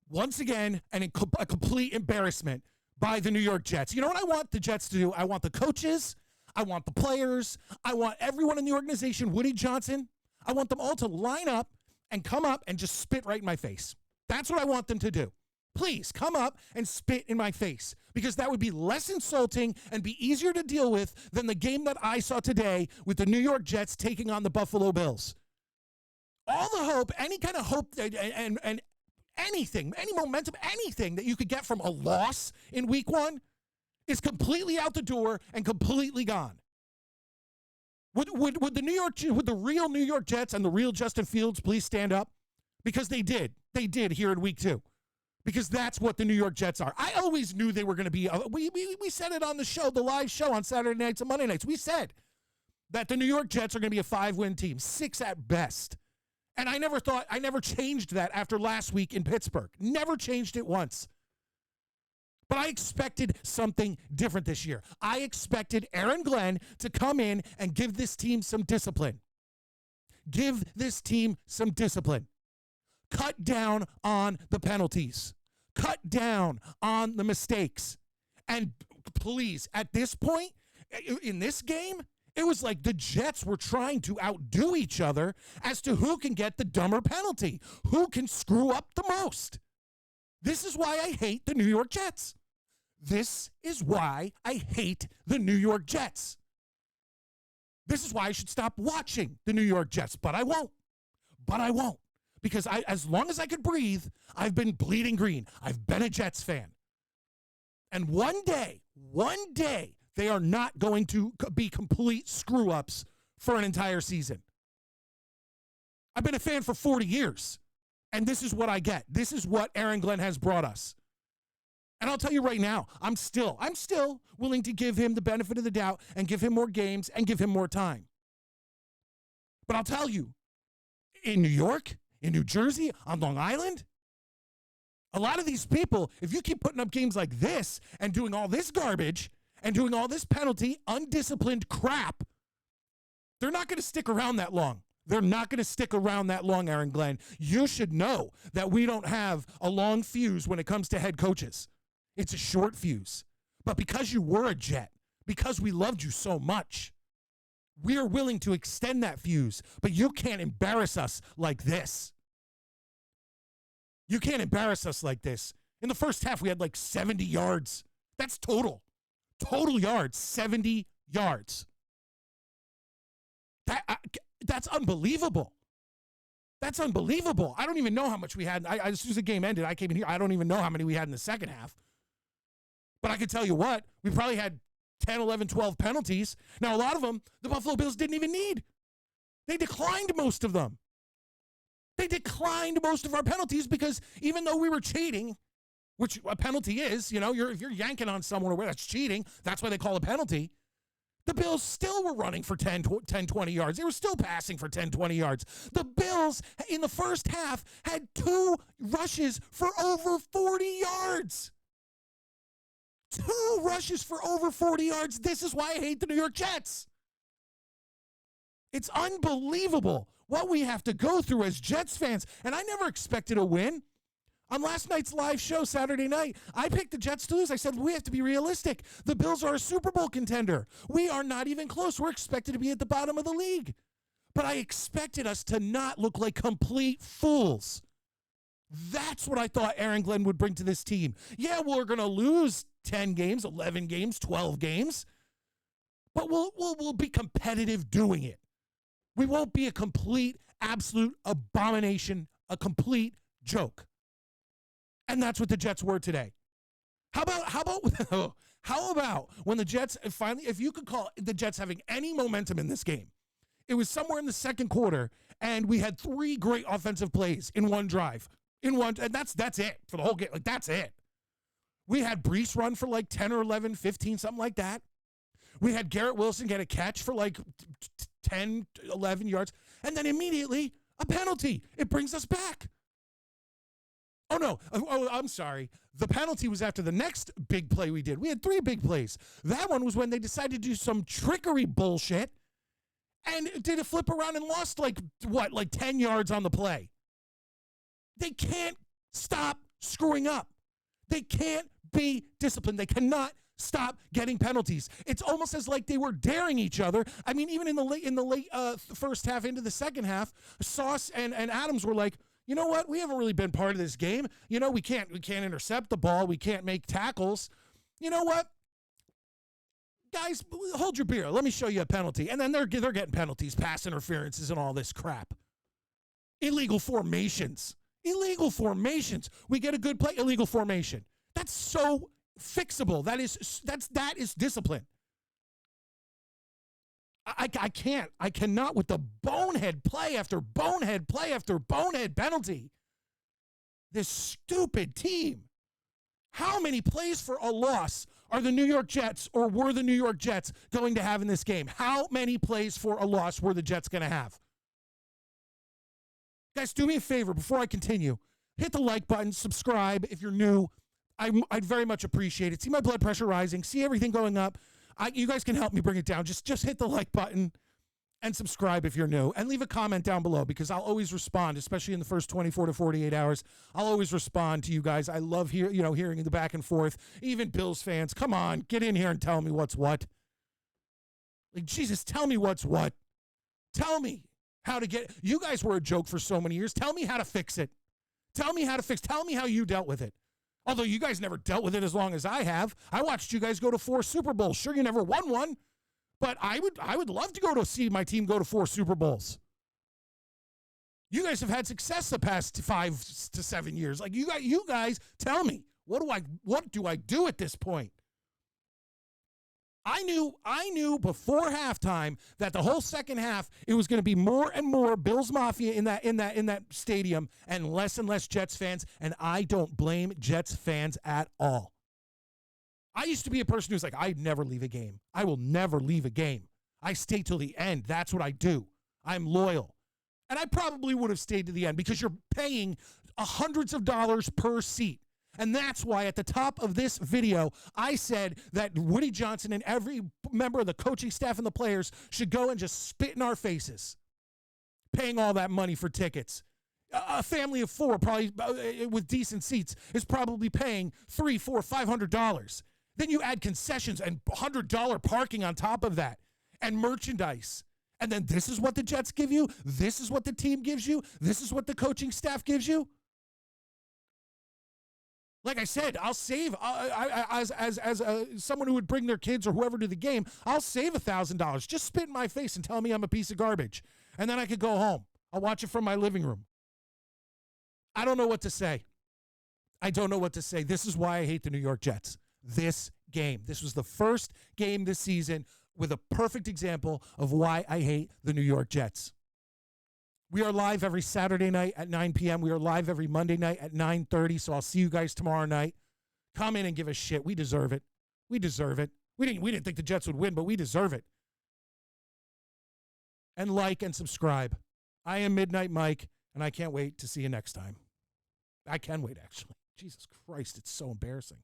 once again, a complete embarrassment by the New York Jets. You know what I want the Jets to do? I want the coaches, I want the players, I want everyone in the organization, Woody Johnson, I want them all to line up and come up and just spit right in my face. That's what I want them to do. Please come up and spit in my face, because that would be less insulting and be easier to deal with than the game that I saw today with the New York Jets taking on the Buffalo Bills. All the hope, any kind of hope and anything, any momentum, anything that you could get from a loss in week one is completely out the door and completely gone. Would the real New York Jets and the real Justin Fields please stand up? Because they did. They did here in week 2. Because that's what the New York Jets are. I always knew they were going to be, we said it on the show, the live show on Saturday nights and Monday nights. We said that the New York Jets are going to be a 5-win team, 6 at best. And I never changed that after last week in Pittsburgh. Never changed it once. But I expected something different this year. I expected Aaron Glenn to come in and give this team some discipline. Give this team some discipline. Cut down on the penalties. Cut down on the mistakes. And please, at this point, in this game, it was like the Jets were trying to outdo each other as to who can get the dumber penalty, who can screw up the most. This is why I hate the New York Jets. This is why I hate the New York Jets. This is why I should stop watching the New York Jets, but I won't. Because as long as I could breathe, I've been bleeding green. I've been a Jets fan. And one day, they are not going to be complete screw-ups for an entire season. I've been a fan for 40 years, and this is what I get. This is what Aaron Glenn has brought us. And I'll tell you right now, I'm still willing to give him the benefit of the doubt and give him more games and give him more time. But I'll tell you, in New York, in New Jersey, on Long Island, a lot of these people, if you keep putting up games like this and doing all this garbage and doing all this penalty, undisciplined crap, they're not going to stick around that long. They're not going to stick around that long, Aaron Glenn. You should know that we don't have a long fuse when it comes to head coaches. It's a short fuse. But because you were a Jet, because we loved you so much, we are willing to extend that fuse. But you can't embarrass us like this. You can't embarrass us like this. In the first half, we had like 70 yards. That's total. Total yards, 70 yards. That's unbelievable. That's unbelievable. I don't even know how much we had. As soon as the game ended, I came in here. I don't even know how many we had in the second half. But I can tell you what, we probably had 10, 11, 12 penalties. Now, a lot of them, the Buffalo Bills didn't even need. They declined most of them. They declined most of our penalties because even though we were cheating, which a penalty is, if you're yanking on someone or that's cheating, that's why they call it a penalty. The Bills still were running for 10, 20 yards. They were still passing for 10, 20 yards. The Bills, in the first half, had 2 rushes for over 40 yards. 2 rushes for over 40 yards. This is why I hate the New York Jets. It's unbelievable what we have to go through as Jets fans. And I never expected a win. On last night's live show, Saturday night, I picked the Jets to lose. I said, we have to be realistic. The Bills are a Super Bowl contender. We are not even close. We're expected to be at the bottom of the league. But I expected us to not look like complete fools. That's what I thought Aaron Glenn would bring to this team. Yeah, we're going to lose 10 games, 11 games, 12 games. But we'll be competitive doing it. We won't be a complete, absolute abomination, a complete joke. And that's what the Jets were today. How about when the Jets finally, if you could call the Jets having any momentum in this game, it was somewhere in the second quarter, and we had 3 great offensive plays in one drive. And that's it for the whole game. Like, that's it. We had Brees run for like 10 or 11, 15, something like that. We had Garrett Wilson get a catch for like 10, 11 yards. And then immediately, a penalty. It brings us back. Oh, no. Oh, I'm sorry. The penalty was after the next big play we did. We had 3 big plays. That one was when they decided to do some trickery bullshit and did a flip around and lost like 10 yards on the play. They can't stop screwing up. They can't be disciplined. They cannot stop getting penalties. It's almost as like they were daring each other. I mean, even in the late first half into the second half, Sauce and Adams were like, you know what? We haven't really been part of this game. You know, we can't intercept the ball. We can't make tackles. You know what? Guys, hold your beer. Let me show you a penalty. And then they're getting penalties, pass interferences, and all this crap. Illegal formations. We get a good play, illegal formation. That's so fixable. That is discipline. I cannot with the bonehead play after bonehead play after bonehead penalty. This stupid team. How many plays for a loss are the New York Jets or were the New York Jets going to have in this game? How many plays for a loss were the Jets going to have? Guys, do me a favor before I continue. Hit the like button, subscribe if you're new. I'd very much appreciate it. See my blood pressure rising, see everything going up. You guys can help me bring it down. Just hit the like button and subscribe if you're new. And leave a comment down below because I'll always respond, especially in the first 24 to 48 hours. I'll always respond to you guys. I love hearing the back and forth. Even Bills fans, come on, get in here and tell me what's what. Like, Jesus, tell me what's what. Tell me how to get. You guys were a joke for so many years. Tell me how to fix it. Tell me how you dealt with it. Although you guys never dealt with it as long as I have. I watched you guys go to 4 Super Bowls. Sure, you never won one, but I would love to go to see my team go to 4 Super Bowls. You guys have had success the past 5 to 7 years. Like you guys tell me, what do I do at this point? I knew before halftime that the whole second half it was going to be more and more Bills Mafia in that stadium and less Jets fans, and I don't blame Jets fans at all. I used to be a person who's like, I'd never leave a game. I will never leave a game. I stay till the end. That's what I do. I'm loyal. And I probably would have stayed to the end because you're paying hundreds of dollars per seat. And that's why at the top of this video, I said that Woody Johnson and every member of the coaching staff and the players should go and just spit in our faces, paying all that money for tickets. A family of 4, probably with decent seats, is probably paying $300, $400, $500. Then you add concessions and $100 parking on top of that and merchandise. And then this is what the Jets give you. This is what the team gives you. This is what the coaching staff gives you. Like I said, I'll save, as someone who would bring their kids or whoever to the game, I'll save $1,000. Just spit in my face and tell me I'm a piece of garbage. And then I could go home. I'll watch it from my living room. I don't know what to say. This is why I hate the New York Jets. This game. This was the first game this season with a perfect example of why I hate the New York Jets. We are live every Saturday night at 9 p.m. We are live every Monday night at 9:30, so I'll see you guys tomorrow night. Come in and give us shit. We deserve it. We didn't think the Jets would win, but we deserve it. And like and subscribe. I am Midnight Mike, and I can't wait to see you next time. I can wait, actually. Jesus Christ, it's so embarrassing.